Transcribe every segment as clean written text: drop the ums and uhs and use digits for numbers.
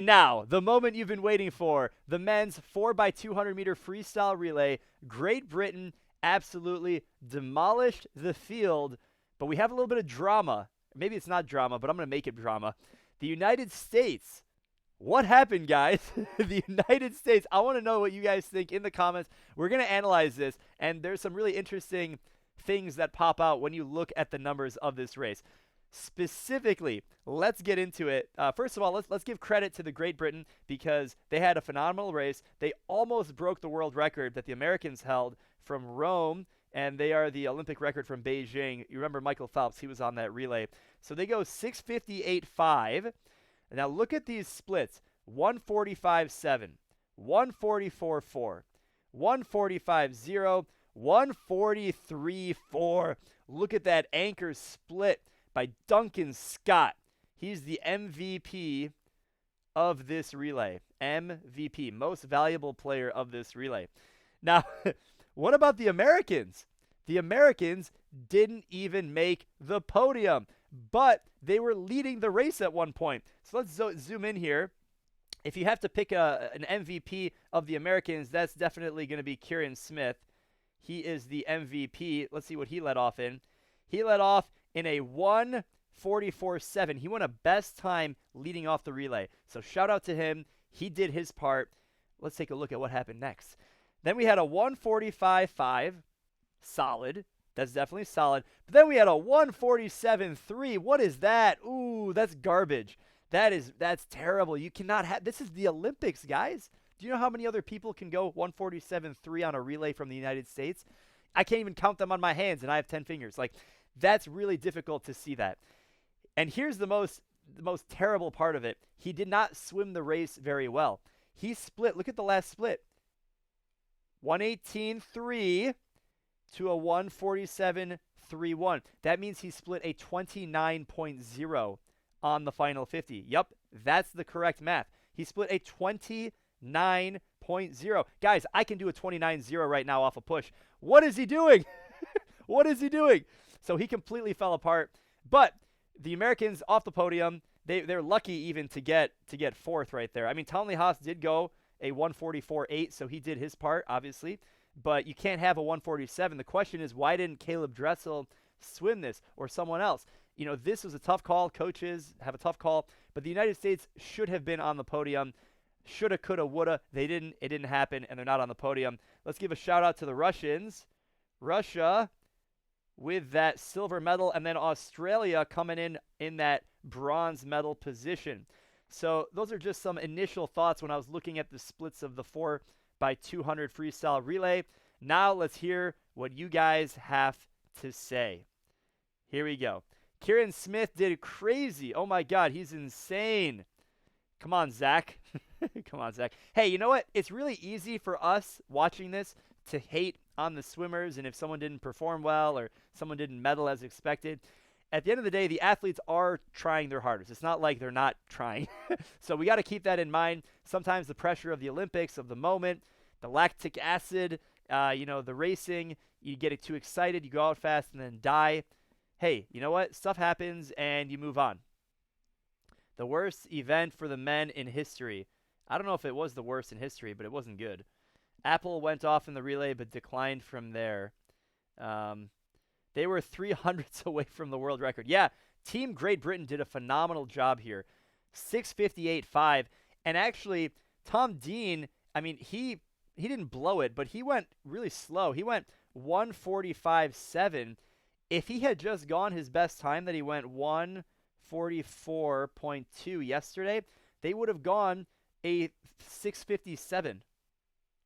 Now, the moment you've been waiting for, the men's 4x200 meter freestyle relay. Great Britain absolutely demolished the field, but we have a little bit of drama. Maybe it's not drama, but I'm going to make it drama. The United States. What happened, guys? The United States. I want to know what you guys think in the comments. We're going to analyze this, and there's some really interesting things that pop out when you look at the numbers of this race. Specifically, let's get into it. First of all, let's give credit to the Great Britain because they had a phenomenal race. They almost broke the world record that the Americans held from Rome, and they are the Olympic record from Beijing. You remember Michael Phelps, he was on that relay. So they go 6:58.5. Now look at these splits. 1:45.7, 1:44.4, 1:45.0, 1:43.4. Look at that anchor split by Duncan Scott. He's the MVP of this relay. MVP, most valuable player of this relay. Now, what about the Americans? The Americans didn't even make the podium, but they were leading the race at one point. So let's zoom in here. If you have to pick an MVP of the Americans, that's definitely going to be Kieran Smith. He is the MVP. Let's see what he led off in. He led off in a 1:44.7. He won a best time leading off the relay. So shout out to him. He did his part. Let's take a look at what happened next. Then we had a 1:45.5. Solid. That's definitely solid. But then we had a 1:47.3. What is that? Ooh, that's garbage. That's terrible. You cannot have. This is the Olympics, guys. Do you know how many other people can go 1:47.3 on a relay from the United States? I can't even count them on my hands, and I have 10 fingers. Like, that's really difficult to see that. And here's the most terrible part of it. He did not swim the race very well. He split. Look at the last split. 1:18.3 to a 1:47.31. That means he split a 29.0 on the final 50. Yep, that's the correct math. He split a 29.0. Guys, I can do a 29.0 right now off a push. What is he doing? What is he doing? So he completely fell apart. But the Americans off the podium, they're lucky even to get fourth right there. I mean, Townley Haas did go a 1:44.8, so he did his part, obviously. But you can't have a 1:47. The question is, why didn't Caleb Dressel swim this or someone else? You know, this was a tough call. Coaches have a tough call. But the United States should have been on the podium. Shoulda, coulda, woulda. They didn't. It didn't happen, and they're not on the podium. Let's give a shout-out to the Russians. Russia with that silver medal, and then Australia coming in that bronze medal position. So those are just some initial thoughts when I was looking at the splits of the 4x200 freestyle relay. Now let's hear what you guys have to say. Here we go. Kieran Smith did crazy. Oh my God, he's insane. Come on, Zach. Come on, Zach. Hey, you know what? It's really easy for us watching this to hate on the swimmers, and if someone didn't perform well or someone didn't medal as expected. At the end of the day, the athletes are trying their hardest. It's not like they're not trying. So we got to keep that in mind. Sometimes the pressure of the Olympics, of the moment, the lactic acid, the racing, you get too excited, you go out fast and then die. Hey, you know what? Stuff happens and you move on. The worst event for the men in history. I don't know if it was the worst in history, but it wasn't good. Apple went off in the relay but declined from there. They were 300ths away from the world record. Yeah, Team Great Britain did a phenomenal job here. 6:58.5. And actually, Tom Dean, I mean, he didn't blow it, but he went really slow. He went 1:45.7. If he had just gone his best time that he went 1:44.2 yesterday, they would have gone a 6:57.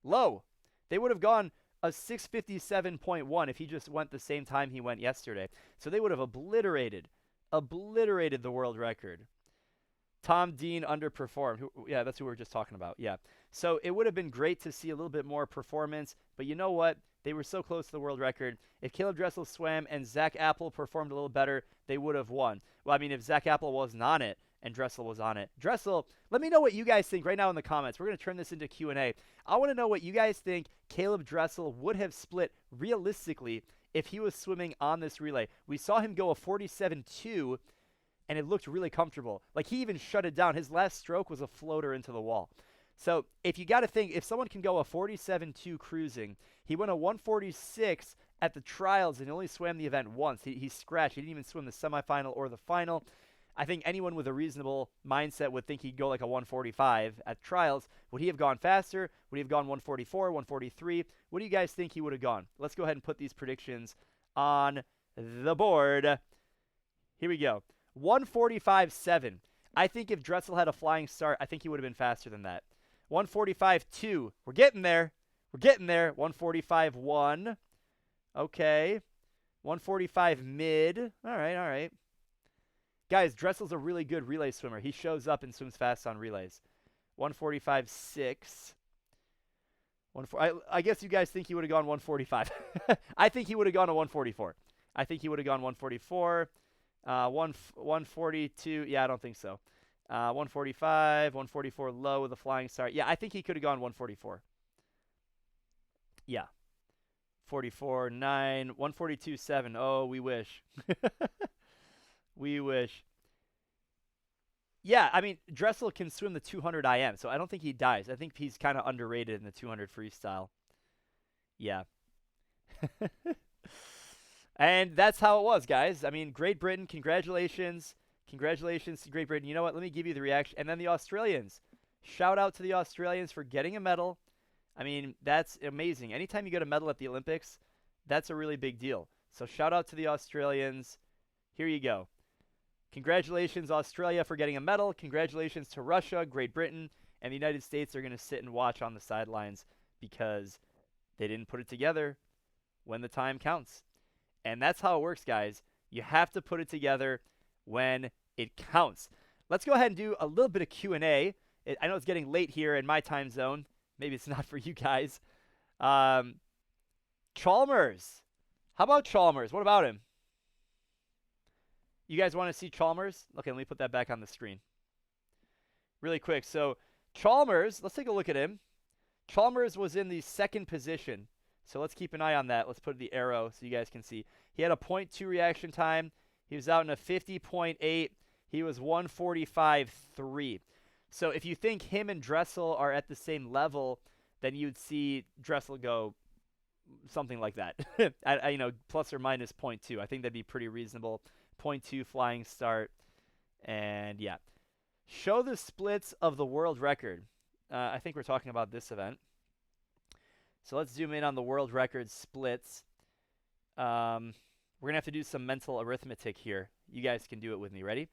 Low. They would have gone a 6:57.1 if he just went the same time he went yesterday. So they would have obliterated the world record. Tom Dean underperformed. Yeah, that's who we were just talking about. Yeah. So it would have been great to see a little bit more performance, but you know what? They were so close to the world record. If Caleb Dressel swam and Zach Apple performed a little better, they would have won. Well, I mean, if Zach Apple wasn't on it and Dressel was on it. Dressel, let me know what you guys think right now in the comments. We're going to turn this into Q&A. I want to know what you guys think Caleb Dressel would have split realistically if he was swimming on this relay. We saw him go a 47.2 and it looked really comfortable. Like, he even shut it down. His last stroke was a floater into the wall. So if you got to think, if someone can go a 47.2 cruising, he went a 146 at the trials and only swam the event once. He scratched. He didn't even swim the semifinal or the final. I think anyone with a reasonable mindset would think he'd go like a 145 at trials. Would he have gone faster? Would he have gone 144, 143? What do you guys think he would have gone? Let's go ahead and put these predictions on the board. Here we go. 145.7. I think if Dressel had a flying start, I think he would have been faster than that. 145.2. We're getting there. We're getting there. 145.1. Okay. 145 mid. All right, all right. Guys, Dressel's a really good relay swimmer. He shows up and swims fast on relays. 145.6. I guess you guys think he would have gone 145. I think he would have gone a 144. I think he would have gone 144. 142. Yeah, I don't think so. 145, 144 low with a flying start. Yeah, I think he could have gone 144. Yeah. 44.9, 142.7. Oh, we wish. We wish. Yeah, I mean, Dressel can swim the 200 IM, so I don't think he dies. I think he's kind of underrated in the 200 freestyle. Yeah. And that's how it was, guys. I mean, Great Britain, congratulations. Congratulations to Great Britain. You know what? Let me give you the reaction. And then the Australians. Shout out to the Australians for getting a medal. I mean, that's amazing. Anytime you get a medal at the Olympics, that's a really big deal. So shout out to the Australians. Here you go. Congratulations, Australia, for getting a medal. Congratulations to Russia, Great Britain, and the United States are going to sit and watch on the sidelines because they didn't put it together when the time counts. And that's how it works, guys. You have to put it together when it counts. Let's go ahead and do a little bit of Q&A. I know it's getting late here in my time zone. Maybe it's not for you guys. Chalmers. How about Chalmers? What about him? You guys want to see Chalmers? Okay, let me put that back on the screen. Really quick. So Chalmers, let's take a look at him. Chalmers was in the second position. So let's keep an eye on that. Let's put the arrow so you guys can see. He had a 0.2 reaction time. He was out in a 50.8. He was 145.3. So if you think him and Dressel are at the same level, then you'd see Dressel go something like that. You know, plus or minus 0.2. I think that'd be pretty reasonable. 0.2 flying start. And yeah. Show the splits of the world record. I think we're talking about this event. So let's zoom in on the world record splits. We're going to have to do some mental arithmetic here. You guys can do it with me. Ready?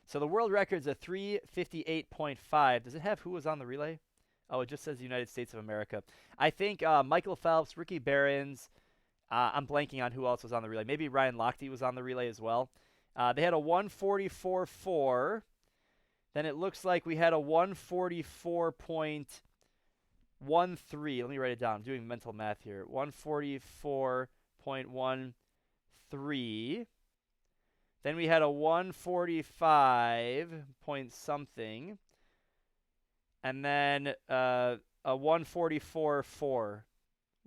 So the world record's a 358.5. Does it have who was on the relay? Oh, it just says the United States of America. I think Michael Phelps, Ricky Behrens. I'm blanking on who else was on the relay. Maybe Ryan Lochte was on the relay as well. They had a 144.4. Then it looks like we had a 144.13. Let me write it down. I'm doing mental math here. 144.13. Then we had a 145 point something. And then a 144.4.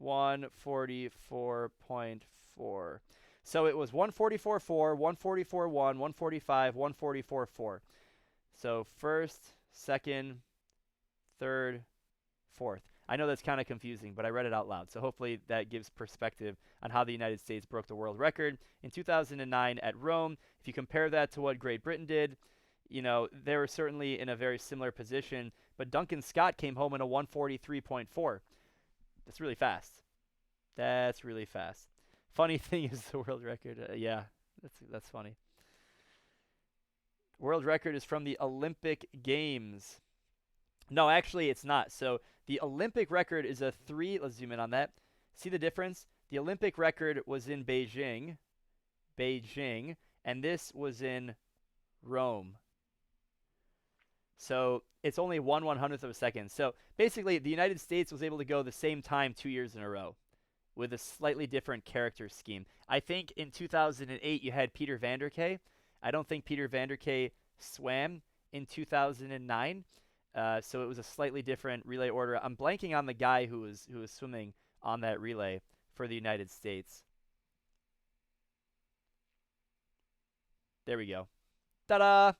144.4. So it was 144.4, 144.1, 145, 144.4. So first, second, third, fourth. I know that's kind of confusing, but I read it out loud. So hopefully that gives perspective on how the United States broke the world record in 2009 at Rome. If you compare that to what Great Britain did, you know, they were certainly in a very similar position. But Duncan Scott came home in a 143.4. That's really fast. That's really fast. Funny thing is the world record. Yeah, that's funny. World record is from the Olympic Games. No, actually, it's not. So the Olympic record is a 3. Let's zoom in on that. See the difference? The Olympic record was in Beijing, and this was in Rome. So it's only 1/100th of a second. So basically, the United States was able to go the same time 2 years in a row with a slightly different character scheme. I think in 2008, you had Peter Vanderkay. I don't think Peter Vanderkay swam in 2009. So it was a slightly different relay order. I'm blanking on the guy who was swimming on that relay for the United States. There we go. Ta-da!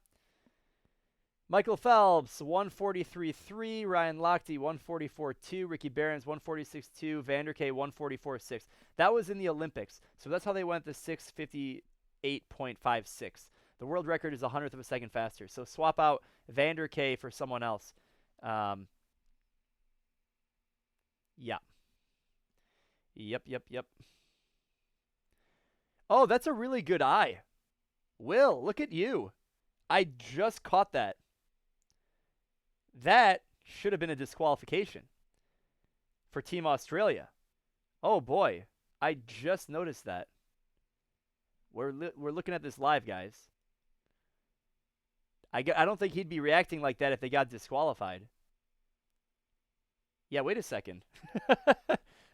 Michael Phelps, 143.3. Ryan Lochte, 144.2. Ricky Barons, 146.2. Vanderkay, 144.6. That was in the Olympics. So that's how they went the 6:58.56. The world record is a hundredth of a second faster. So swap out Vanderkay for someone else. Yeah. Yep. Oh, that's a really good eye. Will, look at you. I just caught that. That should have been a disqualification for Team Australia. Oh, boy. I just noticed that. We're looking at this live, guys. I don't think he'd be reacting like that if they got disqualified. Yeah, wait a second.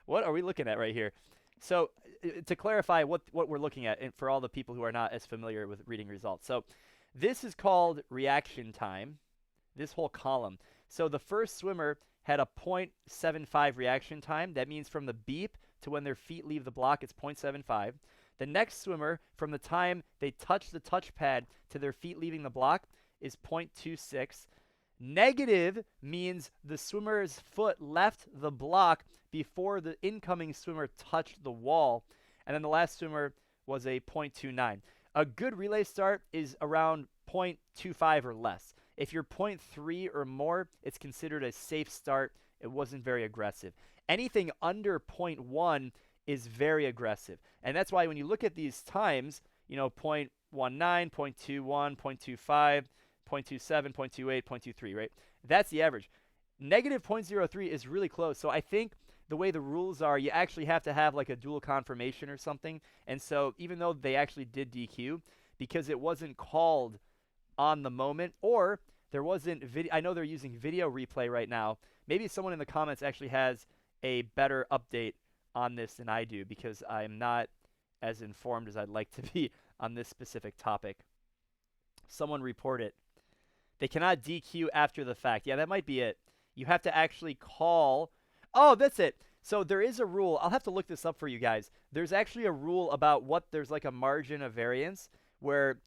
What are we looking at right here? So to clarify what we're looking at, and for all the people who are not as familiar with reading results. So this is called reaction time, this whole column. So the first swimmer had a 0.75 reaction time. That means from the beep to when their feet leave the block, it's 0.75. The next swimmer, from the time they touch the touchpad to their feet leaving the block, is 0.26. Negative means the swimmer's foot left the block before the incoming swimmer touched the wall. And then the last swimmer was a 0.29. A good relay start is around 0.25 or less. If you're 0.3 or more, it's considered a safe start. It wasn't very aggressive. Anything under 0.1 is very aggressive. And that's why when you look at these times, 0.19, 0.21, 0.25, 0.27, 0.28, 0.23, right? That's the average. Negative 0.03 is really close. So I think the way the rules are, you actually have to have like a dual confirmation or something. And so even though they actually did DQ, because it wasn't called on the moment, or there wasn't video, I know they're using video replay right now. Maybe someone in the comments actually has a better update on this than I do, because I'm not as informed as I'd like to be on this specific topic. Someone report it. They cannot DQ after the fact. Yeah, that might be it. You have to actually call. Oh, that's it. So there is a rule. I'll have to look this up for you guys. There's actually a rule about there's like a margin of variance where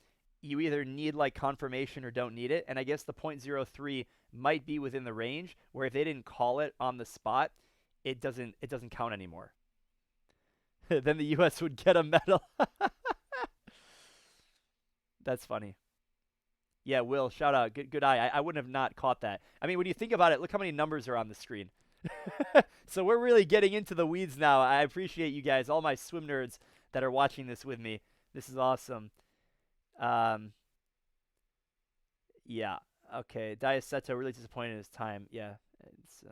you either need like confirmation or don't need it. And I guess the 0.03 might be within the range where if they didn't call it on the spot, it doesn't count anymore. Then the US would get a medal. That's funny. Yeah, Will, shout out. Good eye. I wouldn't have not caught that. I mean, when you think about it, look how many numbers are on the screen. So we're really getting into the weeds now. I appreciate you guys, all my swim nerds that are watching this with me. This is awesome. Yeah. Okay. Diaceto really disappointed in his time. Yeah. It's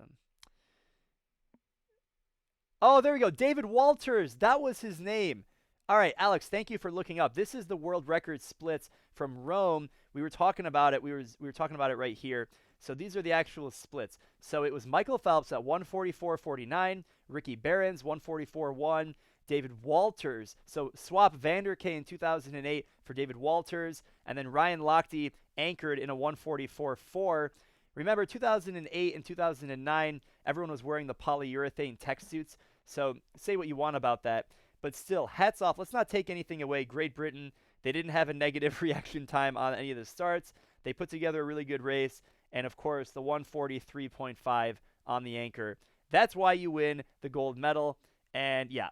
Oh, there we go. David Walters. That was his name. All right, Alex, thank you for looking up. This is the world record splits from Rome. We were talking about it. We were talking about it right here. So these are the actual splits. So it was Michael Phelps at 144.49, Ricky Barons 144.1, David Walters. So swap Vanderkay in 2008 for David Walters, and then Ryan Lochte anchored in a 144.4. Remember, 2008 and 2009, everyone was wearing the polyurethane tech suits. So say what you want about that. But still, hats off. Let's not take anything away. Great Britain, they didn't have a negative reaction time on any of the starts. They put together a really good race. And, of course, the 143.5 on the anchor. That's why you win the gold medal. And, yeah,